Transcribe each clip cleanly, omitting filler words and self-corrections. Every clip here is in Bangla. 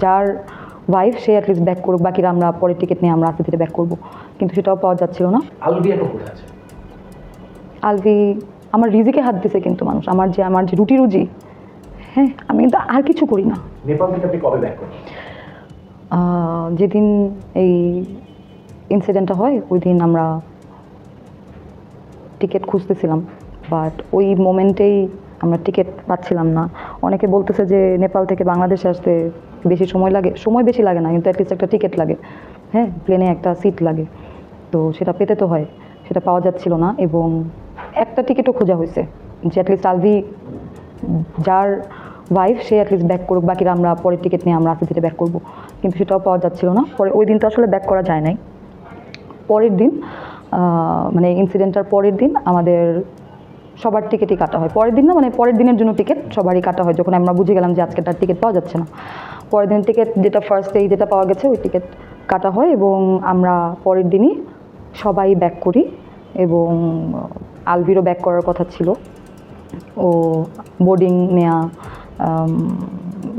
যার ওয়াইফ সে অ্যাটলিস্ট ব্যাক করুক, বাকিরা আমরা পরের টিকিট নিয়ে আমরা আস্তে ধীরে ব্যাক করবো, কিন্তু সেটাও পাওয়া যাচ্ছিল না। আলভি এখন কোথায় আছে? আলভি আমার রিজিকে হাত দিছে, কিন্তু মানুষ আমার যে রুটি রুজি, হ্যাঁ আমি কিন্তু আর কিছু করি না। নেপাল থেকে আপনি কবে ব্যাক করেন? যেদিন এই ইনসিডেন্টটা হয় ওই দিন আমরা টিকিট খুঁজতেছিলাম, বাট ওই মোমেন্টেই আমরা টিকিট পাচ্ছিলাম না। অনেকে বলতেছে যে নেপাল থেকে বাংলাদেশে আসতে বেশি সময় লাগে, সময় বেশি লাগে না, কিন্তু অ্যাটলিস্ট একটা টিকিট লাগে, হ্যাঁ প্লেনে একটা সিট লাগে, তো সেটা পেতে তো হয়, সেটা পাওয়া যাচ্ছিল না। এবং একটা টিকিটও খোঁজা হয়েছে যে অ্যাটলিস্ট আলভি যার ওয়াইফ সে অ্যাটলিস্ট ব্যাক করুক, বাকিরা আমরা পরের টিকিট নিয়ে আমরা আস্তে ধীরে ব্যাক করবো, কিন্তু সেটাও পাওয়া যাচ্ছিল না। পরে ওই দিন তো আসলে ব্যাক করা যায় নাই। পরের দিন মানে ইনসিডেন্টটার পরের দিন আমাদের সবার টিকিটই কাটা হয়। পরের দিন না, মানে পরের দিনের জন্য টিকিট সবারই কাটা হয়, যখন আমরা বুঝে গেলাম যে আজকে তার টিকিট পাওয়া যাচ্ছে না। পরের দিন টিকিট যেটা ফার্স্টেই যেটা পাওয়া গেছে ওই টিকিট কাটা হয়, এবং আমরা পরের দিনই সবাই ব্যাক করি। এবং আলভিরও ব্যাক করার কথা ছিল, ও বোর্ডিং নেওয়া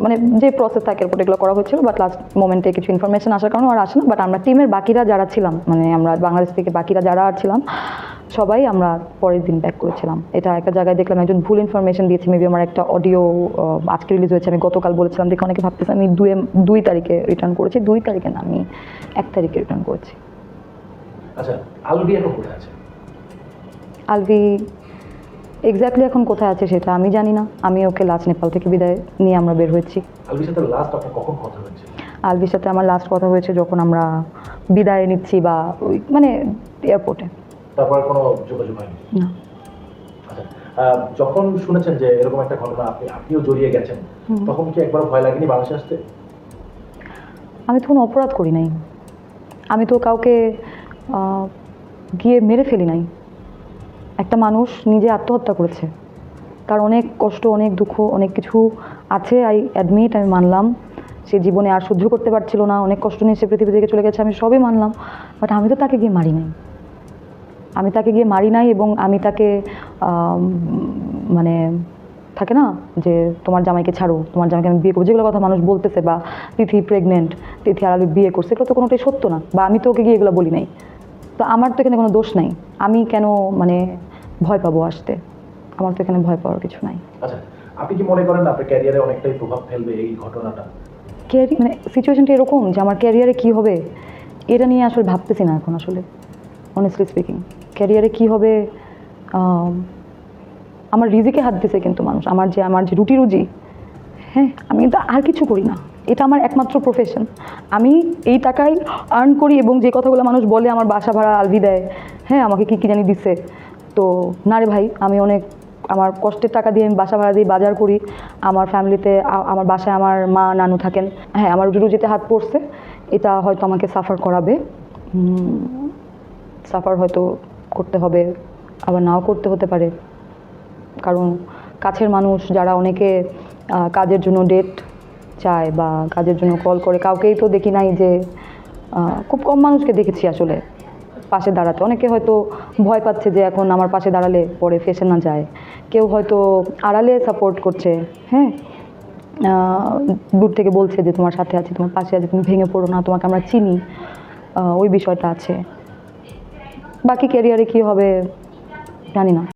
মানে যে প্রসেস থাকে এরপর এগুলো করা হয়েছিল, বাট লাস্ট মোমেন্টে কিছু ইনফরমেশন আসার কারণে আর আসে না। বাট আমরা টিমের বাকিরা যারা ছিলাম, মানে আমরা বাংলাদেশ থেকে বাকিরা যারা আর ছিলাম সবাই আমরা পরের দিন ব্যাক করেছিলাম। এটা একটা জায়গায় দেখলাম একজন ভুল ইনফরমেশন দিয়েছে, মেবি আমার একটা অডিও আজকে রিলিজ হয়েছে, আমি গতকাল বলেছিলাম, দেখে অনেকে ভাবতেছে আমি 2 তারিখে রিটার্ন করেছি। 2 তারিখে না, আমি 1 তারিখে রিটার্ন করেছি। আচ্ছা, আলভি এখন কোথায় আছে? আলভি এক্স্যাক্টলি এখন কোথায় আছে সেটা আমি জানি না। আমি ওকে লাস্ট নেপাল থেকে বিদায় নিয়ে আমরা বের হয়েছি। আলভির সাথে লাস্ট আপনার কখন কথা হয়েছে? আলভির সাথে আমার লাস্ট কথা হয়েছে যখন আমরা বিদায় নিচ্ছি, বা ওই মানে এয়ারপোর্টে। তারপর কোনো যোগাযোগ হয়নি? না। আচ্ছা, যখন শুনেছেন যে এরকম একটা ঘটনা আপনিও জড়িয়ে গেছেন, তখন কি একবার ভয় লাগেনি বাংলাদেশে আসতে? আমি তো কোনো অপরাধ করি নাই, আমি তো কাউকে গিয়ে মেরে ফেলি নাই। একটা মানুষ নিজে আত্মহত্যা করেছে, তার অনেক কষ্ট, অনেক দুঃখ, অনেক কিছু আছে, আই অ্যাডমিট, আমি মানলাম। সে জীবনে আর সহ্য করতে পারছিল না, অনেক কষ্ট নিয়ে সে পৃথিবী থেকে চলে গেছে, আমি সবই মানলাম। বাট আমি তো তাকে গিয়ে মারি নাই, এবং আমি তাকে মানে থাকে না যে তোমার জামাইকে ছাড়ো, তোমার জামাইকে আমি বিয়ে করবো, যেগুলো কথা মানুষ বলতেছে, বা তিথি প্রেগনেন্ট, তিথি আর আলু বিয়ে করছে, এগুলো তো কোনোটাই সত্য না, বা আমি তো ওকে গিয়ে এগুলো বলি নাই। তো আমার তো এখানে কোনো দোষ নাই, আমি কেন মানে ভয় পাবো আসতে? আমার তো এখানে ভয় পাওয়ার কিছু নাই। আচ্ছা, আপনি কি মনে করেন আপনার ক্যারিয়ারে অনেকটাই প্রভাব ফেলবে এই ঘটনাটা? মানে সিচুয়েশনটা এরকম যে আমার ক্যারিয়ারে কী হবে এটা নিয়ে আসলে ভাবতেছি না এখন। আসলে অনেস্টলি স্পিকিং, ক্যারিয়ারে কী হবে, আমার রিজিকে হাত দিছে, কিন্তু মানুষ আমার যে রুটি রুজি, হ্যাঁ আমি কিন্তু আর কিছু করি না, এটা আমার একমাত্র প্রফেশন। আমি এই টাকায় আর্ন করি, এবং যে কথাগুলো মানুষ বলে আমার বাসা ভাড়া আলভি দেয়, হ্যাঁ আমাকে কী জানি দিচ্ছে, তো না রে ভাই, আমি অনেক আমার কষ্টের টাকা দিয়ে আমি বাসা ভাড়া দিয়ে বাজার করি। আমার ফ্যামিলিতে আমার বাসায় আমার মা নানু থাকেন, হ্যাঁ আমার রুজিতে হাত পড়ছে, এটা হয়তো আমাকে সাফার করাবে, সাফার হয়তো করতে হবে, আবার নাও করতে হতে পারে। কারণ কাছের মানুষ যারা অনেকে কাজের জন্য ডেট চায় বা কাজের জন্য কল করে, কাউকেই তো দেখি নাই যে, খুব কম মানুষকে দেখেছি আসলে পাশে দাঁড়াতে। অনেকে হয়তো ভয় পাচ্ছে যে এখন আমার পাশে দাঁড়ালে পরে ফেসে না যায়, কেউ হয়তো আড়ালে সাপোর্ট করছে, হ্যাঁ দূর থেকে বলছে যে তোমার সাথে আছি, তোমার পাশে আছে, তুমি ভেঙে পড়ো না, তোমাকে আমরা চিনি, ওই বিষয়টা আছে। বাকি ক্যারিয়ারে কী হবে জানি না।